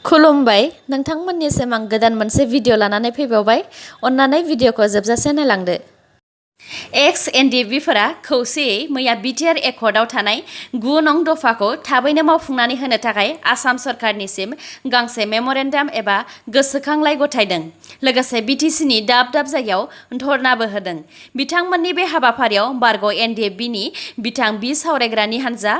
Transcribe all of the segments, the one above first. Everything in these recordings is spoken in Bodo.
खुलुमबाय नोंथांमोननिसिम आं गोदान मोनसे भिडिअ लानानै फैबावबाय अन्नानै भिडिअखौ जोबजासे नायलांदो। एक्स एनडिएफबिफोरा खौसेयै मैया BTR एकर्डआव थानाय 9 नं दफाखौ थाबैनो मावफुंनानै होनो थाखाय आसाम सरकारनिसिम गांसे मेम'रेन्डाम एबा गोसोखांलाइ गथायदों। लोगोसे BTCनि दाब दाब जायगायाव धरनाबो होदों। बिथांमोननि बे हाबाफारियाव बारग' NDFBनि बिथां बि सावरायग्रानि हान्जा,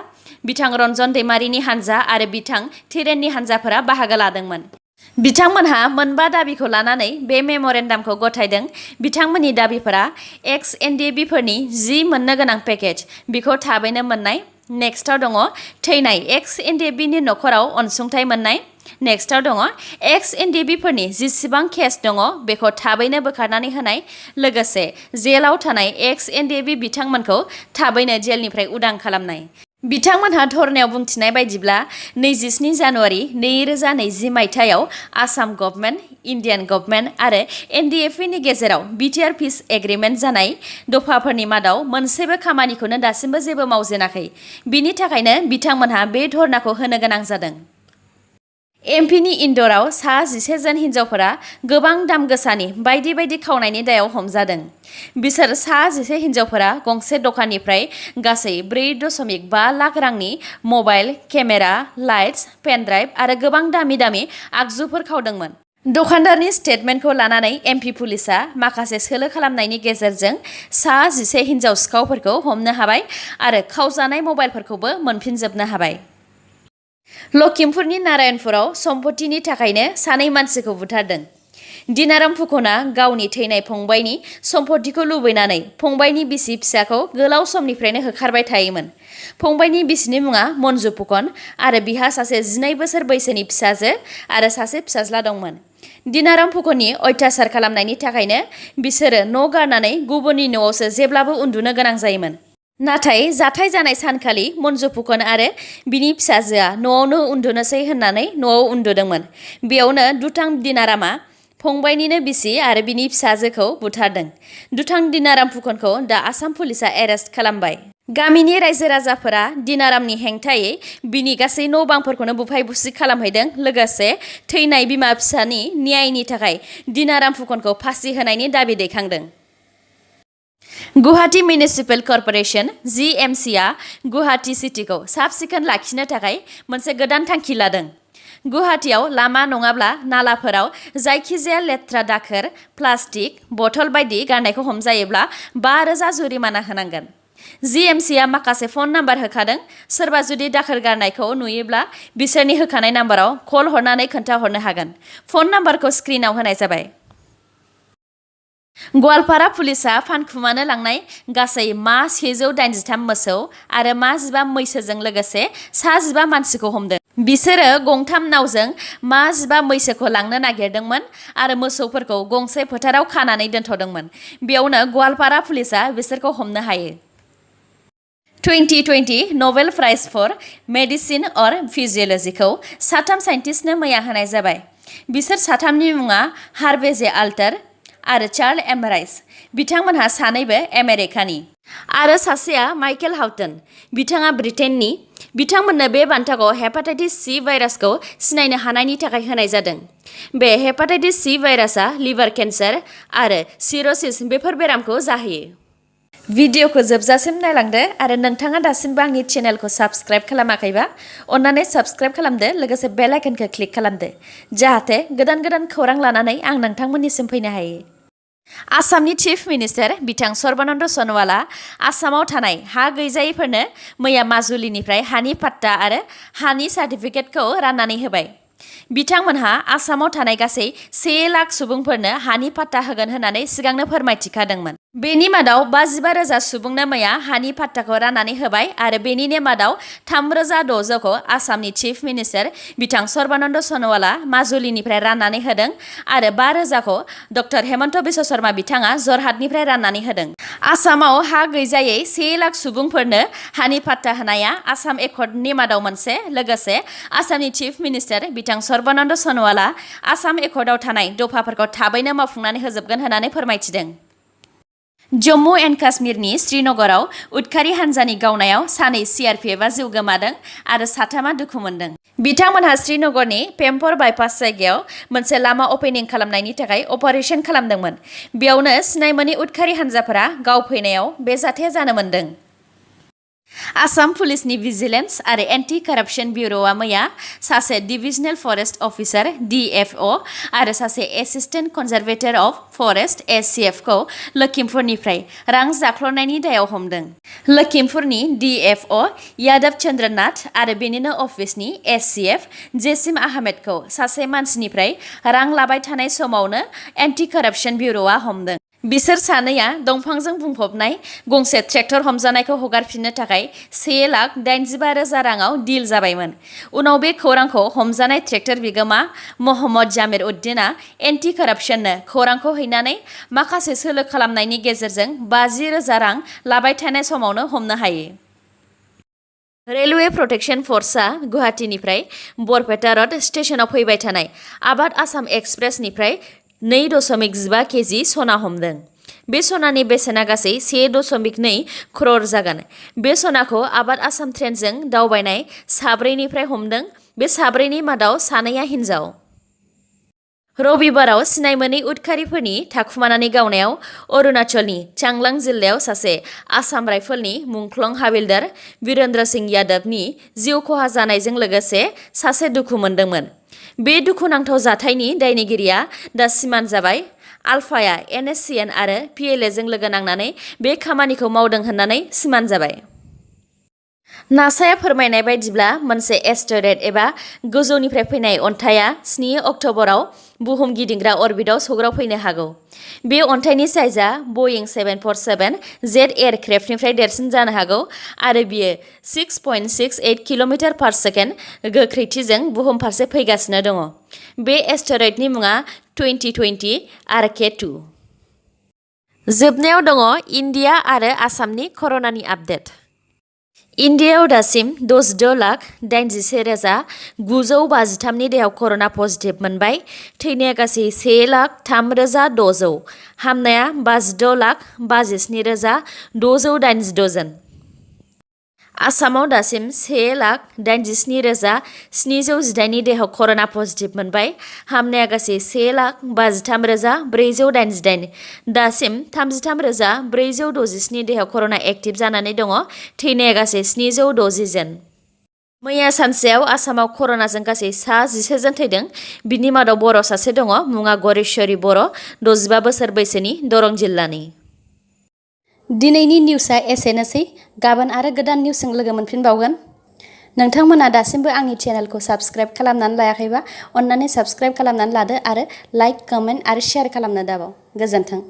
बिथां रन्जन दैमारिनि हान्जा आरो बिथां थिरेननि हान्जाफोरा बाहागो लादोंमोन। बिथांमोनहा मोनबा दाबिखौ लानानै बे मेम'रेन्डामखौ गथायदों। बिथांमोननि दाबिफोरा एक्स एनडिएफबिफोरनि 10 मोननो गोनां पेकेज बेखौ थाबैनो मोननाय। नेक्स्टआव दङ थैनाय एक्स एनडिएफबिनि नखराव अनसुंथाइ मोननाय। नेक्स्टआव दङ एक्स एनडिएफबिफोरनि जेसेबां केस दङ बेखौ थाबैनो बोखारनानै होनाय। लोगोसे जेलाव थानाय एक्स एनडिएफबि बिथांमोनखौ थाबैनो जेलनिफ्राय उदां खालामनाय। बिथांमोनहा धरनायाव बुंथिनाय बायदिब्ला 27 जानुवारि 2020 मायथाइयाव आसाम गभर्नमेन्ट, इन्डियान गभर्नमेन्ट आरो NDFBनि गेजेराव BTR पिस एग्रिमेन्ट जानाय दफाफोरनि मादाव मोनसेबो खामानिखौनो दासिमबो जेबो मावजेनाखै। बिनि थाखायनो बिथांमोनहा बे धरनाखौ होनो गोनां जादों। एमपिनि इन्दराव सा 11 जन हिन्जावफोरा गोबां दाम गोसानि बायदि बायदि खावनायनि दायाव हमजादों। बिसोर सा 11 हिन्जावफोरा गंसे दखाननिफ्राय गासै 4.5 लाख रांनि मबाइल, केमेरा, लाइट्स, पेनड्राइभ आरो गोबां दामि दामि आगजुफोर खावदोंमोन। दखानदारनि स्टेटमेन्टखौ लानानै एमपि पुलिसआ माखासे सोलो खालामनायनि गेजेरजों सा 11 हिन्जाव सिखावफोरखौ हमनो हाबाय आरो खावजानाय मबाइलफोरखौबो मोनफिनजोबनो हाबाय। लखिमपुरनि नारायणपुराव सम्पतिनि थाखायनो सानै मानसिखौ बुथारदों। दिनाराम फुकना गावनि थैनाय फंबायनि सम्पतिखौ लुबैनानै फंबायनि बिसि फिसाखौ गोलाव समनिफ्रायनो होखारबाय थायोमोन। फंबायनि बिसिनि मुङा मन्जु फुकन आरो बिहा सासे 12 बोसोर बैसोनि फिसाजो आरो सासे फिसाज्ला दंमोन। दिनाराम फुकननि अत्याचार खालामनायनि थाखायनो बिसोरो न' गारनानै गुबुननि न'आवसो जेब्लाबो उन्दुनो गोनां जायोमोन। नाथाय जाथाय जानाय सानखालि मन्जु फुकन आरो बिनि फिसाजोआ न'आवनो उन्दुनोसै होननानै न'आव उन्दुदोंमोन। बेयावनो दुथां दिनारामा फंबायनिनो बिसि आरो बिनि फिसाजोखौ बुथारदों। दुथां दिनाराम फुकनखौ दा आसाम पुलिसआ एरेस्ट खालामबाय। गामिनि रायजो राजाफोरा दिनारामनि हेंथायै बिनि गासै न' बांफोरखौनो बुफाय बुसि खालामहैदों। लोगोसे थैनाय बिमा फिसानि न्यायनि थाखाय दिनाराम फुकनखौ फासि होनायनि दाबि दैखांदों। गुवाहाटी मिउनिसिपेल कर्परेसन GMCआ गुवाहाटी सिटीखौ साफ सिखोन लाखिनो थाखाय मोनसे गोदान थांखि लादों। गुवाहाटीआव लामा नङाब्ला नालाफोराव जायखिजाया लेथ्रा दाखोर, प्लास्टिक, बथल बायदि गारनायखौ हमजायोब्ला 5,000 जुरिमाना होनांगोन। GMCआ माखासे फन नाम्बार होखादों। सोरबा जुदि दाखोर गारनायखौ नुयोब्ला बिसोरनि होखानाय नाम्बाराव कल हरनानै खोन्थाहरनो हागोन। फन नाम्बारखौ स्क्रिनाव होनाय जाबाय। गवालपारा पुलिसआ फानखुमानो लांनाय गासै मा 183 मोसौ आरो मा 15 मैसोजों लोगोसे सा 15 मानसिखौ हमदों। बिसोरो गंथाम नावजों मा 15 मैसोखौ लांनो नागिरदोंमोन आरो मोसौफोरखौ गंसे फोथाराव खानानै दोनथ'दोंमोन। बेयावनो गवालपारा पुलिसआ बिसोरखौ हमनो हायो। 2020 नबेल प्राइज फर मेडिसिन अर फिजियोलजिखौ 3 साइन्टिस्टनो मैया होनाय जाबाय। बिसोर 3नि मुङा हार्भे जे आल्टर आरो चार्ल्स एम राइस। बिथांमोनहा सानैबो आमेरिकानि आरो सासेया माइकेल हाउटन। बिथाङा ब्रिटेननि। बिथांमोननो बे बान्थाखौ हेपाटाइटिस C भाइरासखौ सिनायनो हानायनि थाखाय होनाय जादों। बे हेपाटाइटिस C भाइरासआ लिभार केन्सार आरो सिर'सिस बेफोर बेरामखौ जाहोयो। भिडिअखौ जोबजासिम नायलांदो आरो नोंथाङा दासिमबो आंनि चेनेलखौ साबस्क्राइब खालामाखैबा अन्नानै साबस्क्राइब खालामदो। लोगोसे बेल आइकनखौ क्लिक खालामदो जाहाथे गोदान गोदान खौरां लानानै आं नोंथांमोननिसिम फैनो हायो। आसामनि चिफ मिनिस्टार बिथां सर्बानन्द सन'वालआ आसामाव थानाय हा गैजायैफोरनो मैया माजुलिनिफ्राय हानि पाट्टा आरो हानि सार्टिफिकेटखौ राननानै होबाय। बिथांमोनहा आसामाव थानाय गासै 1 लाख सुबुंफोरनो हानि पाट्टा होगोन होननानै सिगांनो फोरमायथिखादोंमोन। बेनि मादाव 55,000 सुबुंनो मैया हानि पाट्टाखौ राननानै होबाय आरो बेनिनो मादाव 3,600खौ आसामनि चिफ मिनिस्टार बिथां सर्बानन्द सन'वालआ माजुलिनिफ्राय राननानै होदों आरो 5,000खौ डक्टर हेमन्त बिश्व शर्मा बिथाङा जरहाटनिफ्राय राननानै होदों। आसामाव हा गैजायै 1 लाख सुबुंफोरनो हानि पाट्टा होनाया आसाम एकर्डनि मादाव मोनसे। लोगोसे आसामनि चिफ मिनिस्टार बिथां सर्बानन्द सन'वालआ आसाम एकर्डआव थानाय दफाफोरखौ थाबैनो मावफुंनानै होजोबगोन होननानै फोरमायथिदों। जम्मू एन्ड काश्मीरनि श्रीनगराव उदखारि हान्जानि गावनायाव सानै CRPFआ जिउ गोमादों आरो साथामा दुखु मोनदों। बिथांमोनहा श्रीनगरनि पेम्पर बाइपास जायगायाव मोनसे लामा अपेनिं खालामनायनि थाखाय अपारेशन खालामदोंमोन। बेयावनो सिनाय मोनै उदखारि हान्जाफोरा गावफैनायाव बे जाथाया जानो मोनदों। आसाम पुलिसनि भिजिलेन्स आरो एन्टि कारापसन ब्युर'आ मैया सासे डिभिजनेल फरेस्ट अफिसार DFO आरो सासे एसिस्टेन्ट कनजारभेटर अफ फरेस्ट ACF खौ लखिमपुरनिफ्राय रां जाख्ल'नायनि दायाव हमदों। लखिमपुरनि DFO यादव चन्द्रनाथ आरो बेनिनो अफिसनि ACF जेसिम आहमेदखौ सासे मानसिनिफ्राय रां लाबाय थानाय समावनो एन्टि कारापसन ब्युर'आ हमदों। बिसोर सानैया दंफांजों बुंफबनाय गंसे ट्रेक्टर हमजानायखौ हगारफिननो थाखाय 1,85,000 राङाव डिल जाबायमोन। उनाव बे खौरांखौ हमजानाय ट्रेक्टर बिगोमा मोहम्मद जामिर उद्दिनआ एन्टि कारापसननो खौरांखौ हैनानै माखासे सोलो खालामनायनि गेजेरजों 50,000 रां लाबाय थानाय समावनो हमनो हायो। रेलवे प्रटेक्शन फर्सआ गुवाहाटीनिफ्राय बरपेटा रड स्टेशनाव फैबाय थानाय आबाद आसाम एक्सप्रेसनिफ्राय 2.15 केजि सना हमदों। बे सनानि बेसेना गासै 1.2 crore जागोन। बे सनाखौ आबाद आसाम ट्रेनजों दावबायनाय साब्रैनिफ्राय हमदों। बे साब्रैनि मादाव सानैया हिन्जाव। रबिबाराव सिनाय मोनै उदखारिफोरनि थाखुमानानै गावनायाव अरुणाचलनि चांलां जिल्लायाव सासे आसाम राइफलनि मुंख्लं हाबिलदार वीरेन्द्र सिंह यादवनि जिउ खहा जानायजों लोगोसे सासे दुखु मोनदोंमोन। बे दुखुनांथाव जाथायनि दायनिगिरिया दा सिमान जाबाय। आलफाया NSCN आरो PLA जों लोगो नांनानै बे खामानिखौ मावदों होननानै सिमान जाबाय। नासाया फोरमायनाय बायदिब्ला मोनसे एस्टेरइड एबा गोजौनिफ्राय फैनाय अन्थाइया 7 अक्ट'बराव बुहुम गिदिंग्रा अरबिटआव सौग्रावफैनो हागौ। बे अन्थाइनि साइजआ बइं 747 जेट एयारक्राफ्टनिफ्राय देरसिन जानो हागौ आरो बियो 6.68 किल'मिटार/सेकेन्ड गोख्रैथिजों बुहुम फारसे फैगासिनो दङ। बे एस्टेरइडनि मुङा 2020 RK2। जोबनायाव दङ इन्डिया आरो आसामनि कर'नानि आपडेट। इन्डियायाव दासिम 62,81,953 नि देहायाव कर'ना पजिटिभ मोनबाय। थैनाया गासै 1,03,600। हामनाया 56,57,682 जन। आसामाव दासिम 1,87,718 नि देहायाव कर'ना पजिटिभ मोनबाय। हामनाया गासै 1,53,488। दासिम 33,467 देहायाव कर'ना एक्टिभ जानानै दङ। थैनाया गासै 760 जन। मैया सानसेयाव आसामाव कर'नाजों गासै 11 जन थैदों। बिनि मादाव बर' सासे दङ। मुङा गरेश्वरी बर', 65 बोसोर बैसोनि, दरं जिल्लानि। दिनैनि निउसआ एसेनोसै। गाबोन आरो गोदान निउसजों लोगो मोनफिनबावगोन। नोंथांमोना दासिमबो आंनि चेनेलखौ साबस्क्राइब खालामनानै लायाखैबा अन्नानै साबस्क्राइब खालामनानै लादो आरो लाइक, कमेन्ट आरो शेयार खालामनो दाबाव। गोजोन्थों।